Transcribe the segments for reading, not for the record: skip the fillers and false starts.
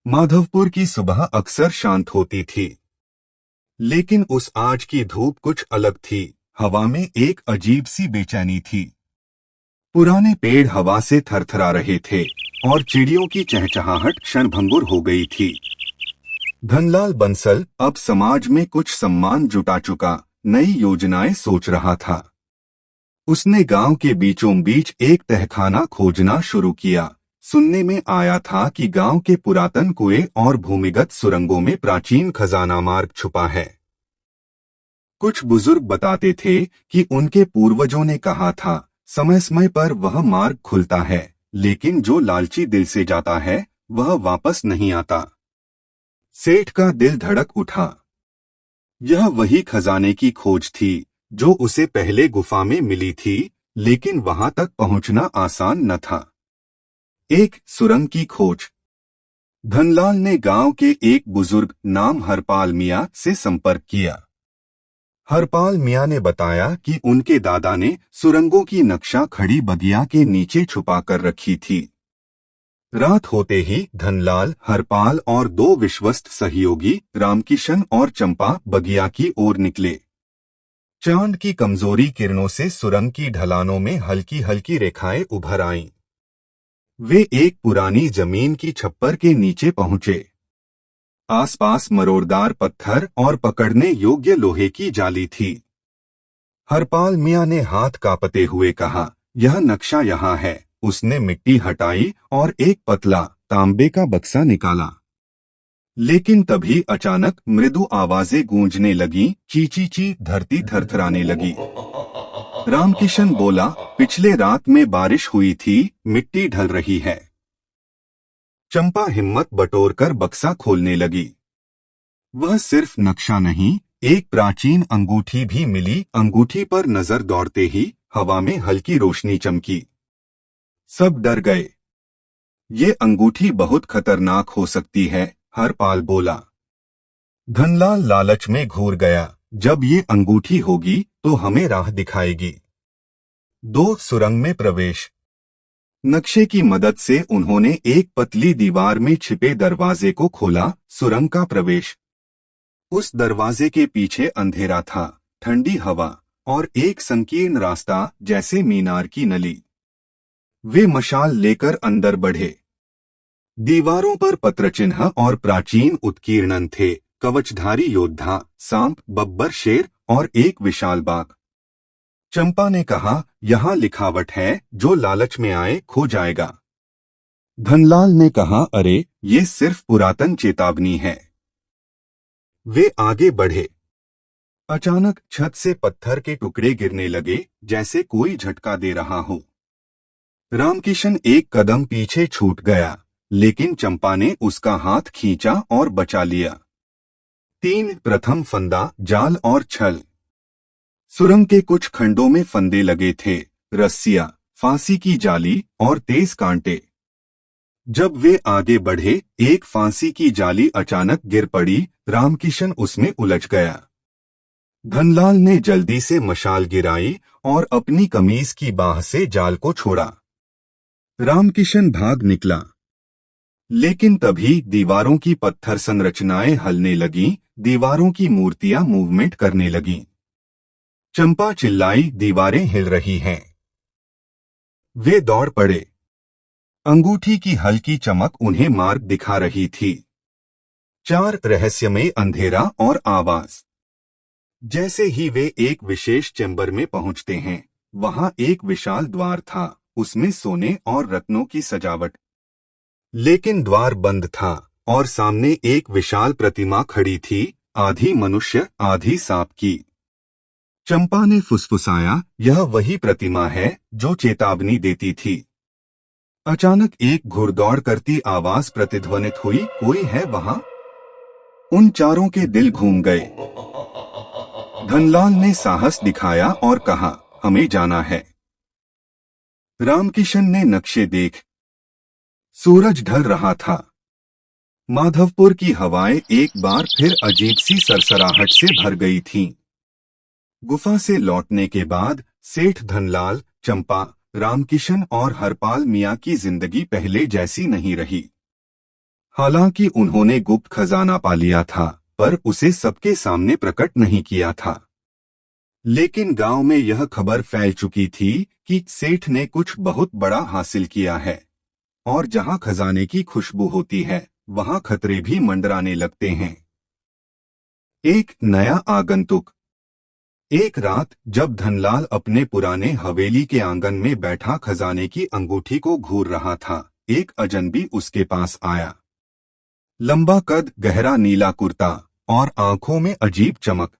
माधवपुर की सुबह अक्सर शांत होती थी, लेकिन उस आज की धूप कुछ अलग थी। हवा में एक अजीब सी बेचैनी थी। पुराने पेड़ हवा से थरथरा रहे थे और चिड़ियों की चहचहाहट क्षणभंगुर हो गई थी। धनलाल बंसल अब समाज में कुछ सम्मान जुटा चुका नई योजनाएं सोच रहा था। उसने गांव के बीचों बीच एक तहखाना खोजना शुरू किया। सुनने में आया था कि गांव के पुरातन कुएं और भूमिगत सुरंगों में प्राचीन खजाना मार्ग छुपा है। कुछ बुजुर्ग बताते थे कि उनके पूर्वजों ने कहा था, समय समय पर वह मार्ग खुलता है, लेकिन जो लालची दिल से जाता है वह वापस नहीं आता। सेठ का दिल धड़क उठा। यह वही खजाने की खोज थी जो उसे पहले गुफा में मिली थी, लेकिन वहां तक पहुंचना आसान न था। एक सुरंग की खोज। धनलाल ने गांव के एक बुजुर्ग नाम हरपाल मियां से संपर्क किया। हरपाल मियां ने बताया कि उनके दादा ने सुरंगों की नक्शा खड़ी बगिया के नीचे छुपा कर रखी थी। रात होते ही धनलाल, हरपाल और दो विश्वस्त सहयोगी रामकिशन और चंपा बगिया की ओर निकले। चांद की कमजोरी किरणों से सुरंग की ढलानों में हल्की हल्की रेखाएं उभर आईं। वे एक पुरानी जमीन की छप्पर के नीचे पहुंचे। आसपास मरोड़दार पत्थर और पकड़ने योग्य लोहे की जाली थी। हरपाल मियां ने हाथ कांपते हुए कहा, यह नक्शा यहाँ है। उसने मिट्टी हटाई और एक पतला तांबे का बक्सा निकाला। लेकिन तभी अचानक मृदु आवाजें गूंजने लगीं, ची ची ची, धरती थरथराने लगी। रामकिशन बोला, पिछले रात में बारिश हुई थी, मिट्टी ढल रही है। चंपा हिम्मत बटोरकर बक्सा खोलने लगी। वह सिर्फ नक्शा नहीं, एक प्राचीन अंगूठी भी मिली। अंगूठी पर नजर दौड़ते ही हवा में हल्की रोशनी चमकी। सब डर गए। ये अंगूठी बहुत खतरनाक हो सकती है, हरपाल बोला। धनलाल लालच में घूर गया, जब ये अंगूठी होगी तो हमें राह दिखाएगी। दो सुरंग में प्रवेश। नक्शे की मदद से उन्होंने एक पतली दीवार में छिपे दरवाजे को खोला। सुरंग का प्रवेश। उस दरवाजे के पीछे अंधेरा था, ठंडी हवा और एक संकीर्ण रास्ता जैसे मीनार की नली। वे मशाल लेकर अंदर बढ़े। दीवारों पर पत्रचिन्ह और प्राचीन उत्कीर्णन थे, कवचधारी योद्धा, सांप, बब्बर, शेर और एक विशाल बाघ। चंपा ने कहा, यहाँ लिखावट है, जो लालच में आए खो जाएगा। धनलाल ने कहा, अरे ये सिर्फ पुरातन चेतावनी है। वे आगे बढ़े। अचानक छत से पत्थर के टुकड़े गिरने लगे, जैसे कोई झटका दे रहा हो। रामकिशन एक कदम पीछे छूट गया, लेकिन चंपा ने उसका हाथ खींचा और बचा लिया। 3 प्रथम फंदा, जाल और छल। सुरंग के कुछ खंडों में फंदे लगे थे, रस्सियां, फांसी की जाली और तेज कांटे। जब वे आगे बढ़े, एक फांसी की जाली अचानक गिर पड़ी। रामकिशन उसमें उलझ गया। धनलाल ने जल्दी से मशाल गिराई और अपनी कमीज की बाह से जाल को छोड़ा। रामकिशन भाग निकला, लेकिन तभी दीवारों की पत्थर संरचनाएं हिलने लगीं, दीवारों की मूर्तियां मूवमेंट करने लगीं। चंपा चिल्लाई, दीवारें हिल रही हैं। वे दौड़ पड़े। अंगूठी की हल्की चमक उन्हें मार्ग दिखा रही थी। 4 रहस्यमय अंधेरा और आवाज। जैसे ही वे एक विशेष चैम्बर में पहुंचते हैं, वहां एक विशाल द्वार था, उसमें सोने और रत्नों की सजावट। लेकिन द्वार बंद था और सामने एक विशाल प्रतिमा खड़ी थी, आधी मनुष्य आधी सांप की। चंपा ने फुसफुसाया, यह वही प्रतिमा है जो चेतावनी देती थी। अचानक एक घुड़दौड़ करती आवाज प्रतिध्वनित हुई, कोई है वहां? उन चारों के दिल घूम गए। धनलाल ने साहस दिखाया और कहा, हमें जाना है। रामकिशन ने नक्शे देख। सूरज ढल रहा था। माधवपुर की हवाएं एक बार फिर अजीब सी सरसराहट से भर गई थीं। गुफा से लौटने के बाद सेठ धनलाल, चंपा, रामकिशन और हरपाल मियाँ की जिंदगी पहले जैसी नहीं रही। हालांकि उन्होंने गुप्त खजाना पा लिया था, पर उसे सबके सामने प्रकट नहीं किया था। लेकिन गांव में यह खबर फैल चुकी थी कि सेठ ने कुछ बहुत बड़ा हासिल किया है, और जहां खजाने की खुशबू होती है, वहां खतरे भी मंडराने लगते हैं। एक नया आगंतुक। एक रात जब धनलाल अपने पुराने हवेली के आंगन में बैठा खजाने की अंगूठी को घूर रहा था, एक अजनबी उसके पास आया। लंबा कद, गहरा नीला कुर्ता और आंखों में अजीब चमक।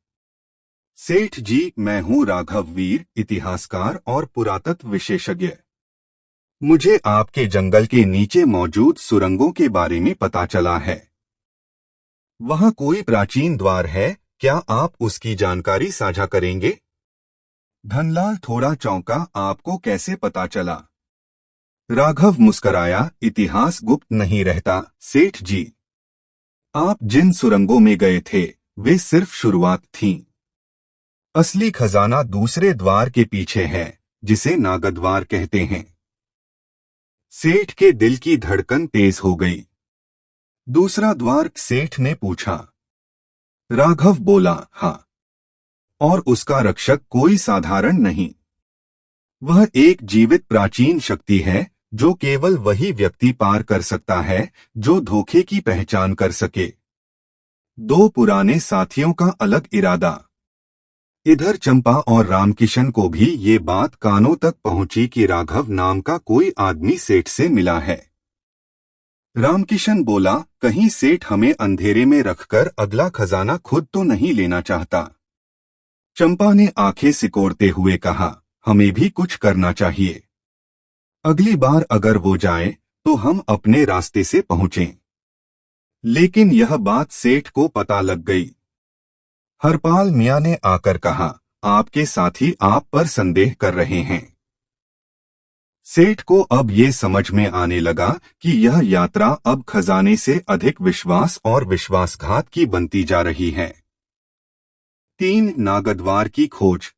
सेठ जी, मैं हूँ राघव वीर, इतिहासकार और पुरातत्व विशेषज्ञ। मुझे आपके जंगल के नीचे मौजूद सुरंगों के बारे में पता चला है। वहां कोई प्राचीन द्वार है, क्या आप उसकी जानकारी साझा करेंगे? धनलाल थोड़ा चौंका, आपको कैसे पता चला? राघव मुस्कराया, इतिहास गुप्त नहीं रहता सेठ जी। आप जिन सुरंगों में गए थे, वे सिर्फ शुरुआत थीं। असली खजाना दूसरे द्वार के पीछे है, जिसे नागद्वार कहते हैं। सेठ के दिल की धड़कन तेज हो गई। दूसरा द्वार? सेठ ने पूछा। राघव बोला, हाँ। और उसका रक्षक कोई साधारण नहीं। वह एक जीवित प्राचीन शक्ति है, जो केवल वही व्यक्ति पार कर सकता है जो धोखे की पहचान कर सके। दो पुराने साथियों का अलग इरादा। इधर चंपा और रामकिशन को भी ये बात कानों तक पहुंची कि राघव नाम का कोई आदमी सेठ से मिला है। रामकिशन बोला, कहीं सेठ हमें अंधेरे में रखकर अगला खजाना खुद तो नहीं लेना चाहता? चंपा ने आंखें सिकोड़ते हुए कहा, हमें भी कुछ करना चाहिए। अगली बार अगर वो जाए तो हम अपने रास्ते से पहुंचें। लेकिन यह बात सेठ को पता लग गई। हरपाल मियाँ ने आकर कहा, आपके साथी आप पर संदेह कर रहे हैं। सेठ को अब ये समझ में आने लगा कि यह यात्रा अब खजाने से अधिक विश्वास और विश्वासघात की बनती जा रही है। 3 नागद्वार की खोज।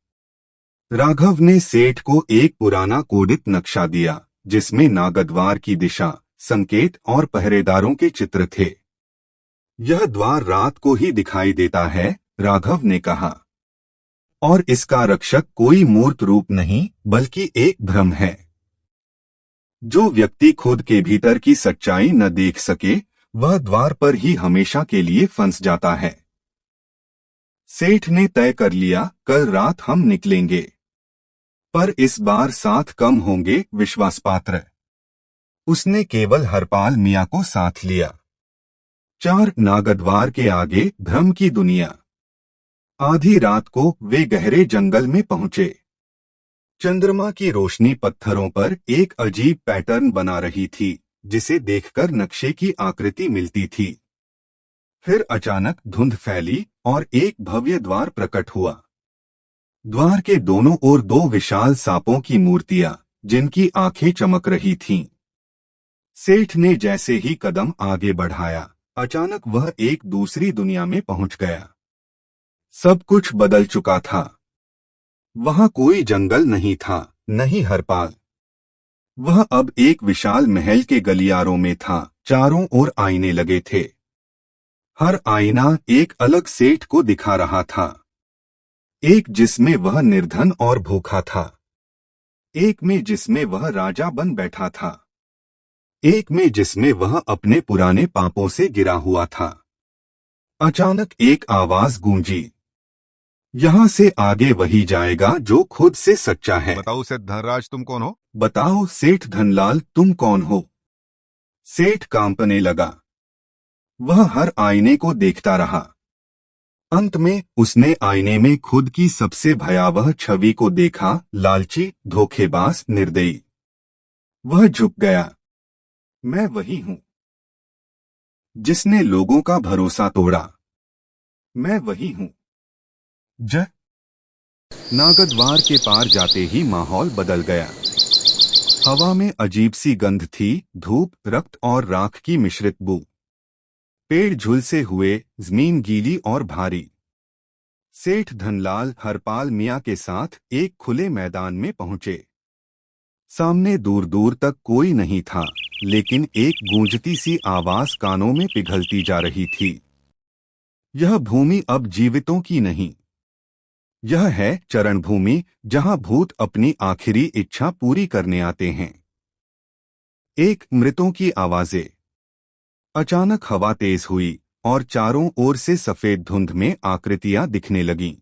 राघव ने सेठ को एक पुराना कोडित नक्शा दिया, जिसमें नागद्वार की दिशा, संकेत और पहरेदारों के चित्र थे। यह द्वार रात को ही दिखाई देता है, राघव ने कहा। और इसका रक्षक कोई मूर्त रूप नहीं, बल्कि एक भ्रम है। जो व्यक्ति खुद के भीतर की सच्चाई न देख सके, वह द्वार पर ही हमेशा के लिए फंस जाता है। सेठ ने तय कर लिया, कल रात हम निकलेंगे। पर इस बार साथ कम होंगे विश्वासपात्र। उसने केवल हरपाल मियाँ को साथ लिया। 4 नागद्वार के आगे भ्रम की दुनिया। आधी रात को वे गहरे जंगल में पहुंचे। चंद्रमा की रोशनी पत्थरों पर एक अजीब पैटर्न बना रही थी, जिसे देखकर नक्शे की आकृति मिलती थी। फिर अचानक धुंध फैली और एक भव्य द्वार प्रकट हुआ। द्वार के दोनों ओर 2 विशाल सांपों की मूर्तियां, जिनकी आंखें चमक रही थीं। सेठ ने जैसे ही कदम आगे बढ़ाया, अचानक वह एक दूसरी दुनिया में पहुंच गया। सब कुछ बदल चुका था। वहां कोई जंगल नहीं था, न ही हरपाल। वह अब एक विशाल महल के गलियारों में था। चारों ओर आईने लगे थे। हर आईना एक अलग सेठ को दिखा रहा था। एक जिसमें वह निर्धन और भूखा था, एक में जिसमें वह राजा बन बैठा था, एक में जिसमें वह अपने पुराने पापों से गिरा हुआ था। अचानक एक आवाज गूंजी, यहाँ से आगे वही जाएगा जो खुद से सच्चा है। बताओ सेठ धनराज, तुम कौन हो? बताओ सेठ धनलाल, तुम कौन हो? सेठ कांपने लगा। वह हर आईने को देखता रहा। अंत में उसने आईने में खुद की सबसे भयावह छवि को देखा, लालची, धोखेबाज, निर्दयी। वह झुक गया। मैं वही हूं जिसने लोगों का भरोसा तोड़ा। मैं वही हूं। नागद्वार के पार जाते ही माहौल बदल गया। हवा में अजीब सी गंध थी, धूप, रक्त और राख की मिश्रित बू। पेड़ झुलसे हुए, जमीन गीली और भारी। सेठ धनलाल हरपाल मियाँ के साथ एक खुले मैदान में पहुंचे। सामने दूर दूर तक कोई नहीं था, लेकिन एक गूंजती सी आवाज कानों में पिघलती जा रही थी। यह भूमि अब जीवितों की नहीं, यह है चरण भूमि, जहां भूत अपनी आखिरी इच्छा पूरी करने आते हैं। एक मृतों की आवाजें। अचानक हवा तेज हुई और चारों ओर से सफेद धुंध में आकृतियां दिखने लगीं।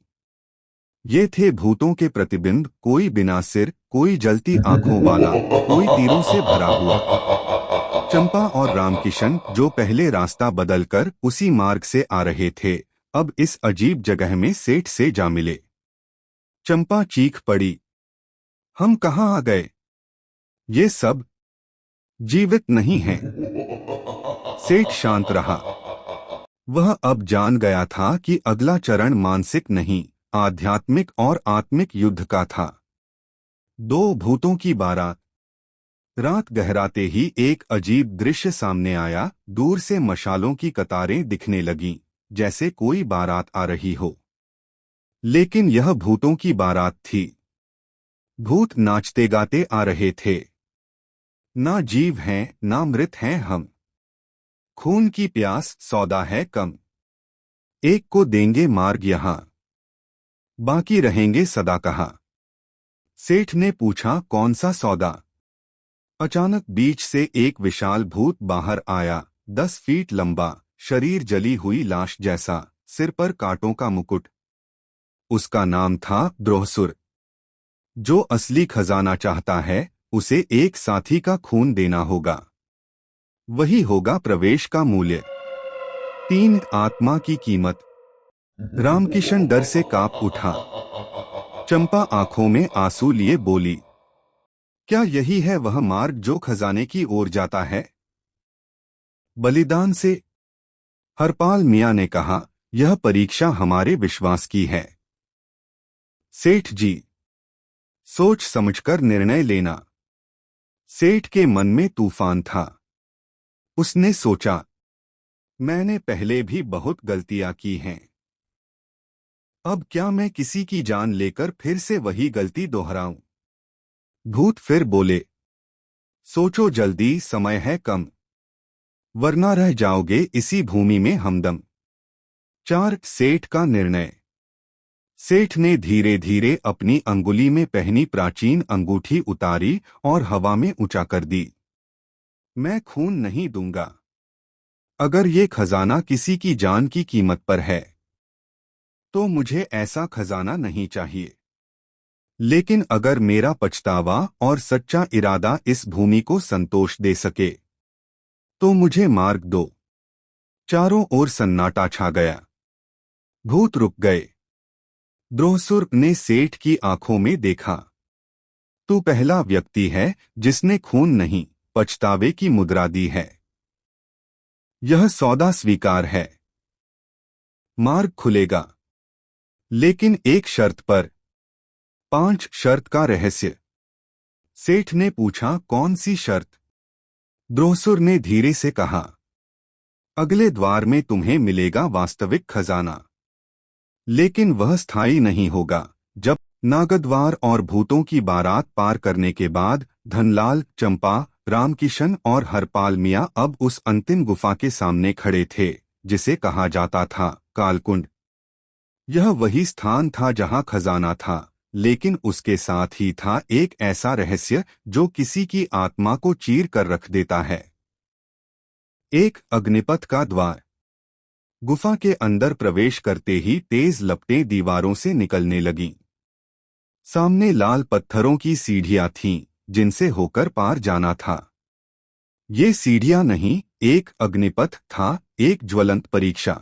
ये थे भूतों के प्रतिबिंब, कोई बिना सिर, कोई जलती आंखों वाला, कोई तीरों से भरा हुआ। चंपा और रामकिशन, जो पहले रास्ता बदलकर उसी मार्ग से आ रहे थे, अब इस अजीब जगह में सेठ से जा मिले। चंपा चीख पड़ी, हम कहाँ आ गए? ये सब जीवित नहीं हैं। सेठ शांत रहा। वह अब जान गया था कि अगला चरण मानसिक नहीं, आध्यात्मिक और आत्मिक युद्ध का था। दो भूतों की बारात। रात गहराते ही एक अजीब दृश्य सामने आया। दूर से मशालों की कतारें दिखने लगीं, जैसे कोई बारात आ रही हो। लेकिन यह भूतों की बारात थी। भूत नाचते गाते आ रहे थे। ना जीव हैं, ना मृत हैं हम। खून की प्यास, सौदा है कम। एक को देंगे मार्ग यहां, बाकी रहेंगे सदा कहा। सेठ ने पूछा, कौन सा सौदा? अचानक बीच से एक विशाल भूत बाहर आया। 10 फीट लंबा, शरीर जली हुई लाश जैसा, सिर पर कांटों का मुकुट। उसका नाम था द्रोहसुर। जो असली खजाना चाहता है, उसे एक साथी का खून देना होगा। वही होगा प्रवेश का मूल्य। 3 आत्मा की कीमत। रामकिशन डर से कांप उठा। चंपा आंखों में आंसू लिए बोली, क्या यही है वह मार्ग जो खजाने की ओर जाता है? बलिदान से? हरपाल मियाँ ने कहा, यह परीक्षा हमारे विश्वास की है। सेठ जी, सोच समझकर निर्णय लेना। सेठ के मन में तूफान था। उसने सोचा, मैंने पहले भी बहुत गलतियां की हैं। अब क्या मैं किसी की जान लेकर फिर से वही गलती दोहराऊं? भूत फिर बोले, सोचो जल्दी, समय है कम, वरना रह जाओगे इसी भूमि में हमदम। 4 सेठ का निर्णय। सेठ ने धीरे धीरे अपनी अंगुली में पहनी प्राचीन अंगूठी उतारी और हवा में ऊंचा कर दी। मैं खून नहीं दूंगा। अगर ये खजाना किसी की जान की कीमत पर है, तो मुझे ऐसा खजाना नहीं चाहिए। लेकिन अगर मेरा पछतावा और सच्चा इरादा इस भूमि को संतोष दे सके, तो मुझे मार्ग दो। चारों ओर सन्नाटा छा गया। भूत रुक गए। द्रोहसुर ने सेठ की आंखों में देखा। तू पहला व्यक्ति है जिसने खून नहीं, पछतावे की मुद्रा दी है। यह सौदा स्वीकार है। मार्ग खुलेगा, लेकिन एक शर्त पर। 5 शर्त का रहस्य। सेठ ने पूछा, कौन सी शर्त? द्रोहसुर ने धीरे से कहा, अगले द्वार में तुम्हें मिलेगा वास्तविक खजाना, लेकिन वह स्थायी नहीं होगा। जब नागद्वार और भूतों की बारात पार करने के बाद धनलाल, चंपा, रामकिशन और हरपाल मियाँ अब उस अंतिम गुफा के सामने खड़े थे, जिसे कहा जाता था कालकुंड। यह वही स्थान था जहां खजाना था, लेकिन उसके साथ ही था एक ऐसा रहस्य जो किसी की आत्मा को चीर कर रख देता है। एक अग्निपथ का द्वार। गुफा के अंदर प्रवेश करते ही तेज लपटें दीवारों से निकलने लगीं। सामने लाल पत्थरों की सीढ़ियां थीं, जिनसे होकर पार जाना था। ये सीढ़ियां नहीं, एक अग्निपथ था, एक ज्वलंत परीक्षा।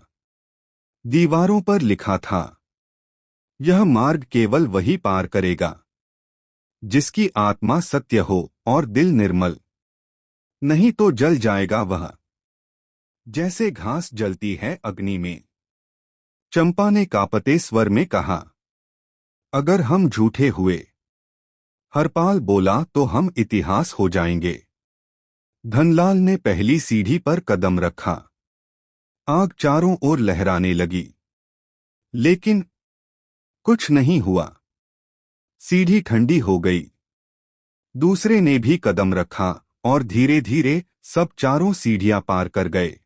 दीवारों पर लिखा था, यह मार्ग केवल वही पार करेगा जिसकी आत्मा सत्य हो और दिल निर्मल। नहीं तो जल जाएगा वह, जैसे घास जलती है अग्नि में। चंपा ने कांपते स्वर में कहा, अगर हम झूठे हुए, हरपाल बोला, तो हम इतिहास हो जाएंगे। धनलाल ने पहली सीढ़ी पर कदम रखा। आग चारों ओर लहराने लगी। लेकिन कुछ नहीं हुआ। सीढ़ी ठंडी हो गई। दूसरे ने भी कदम रखा और धीरे धीरे सब चारों सीढ़ियां पार कर गए।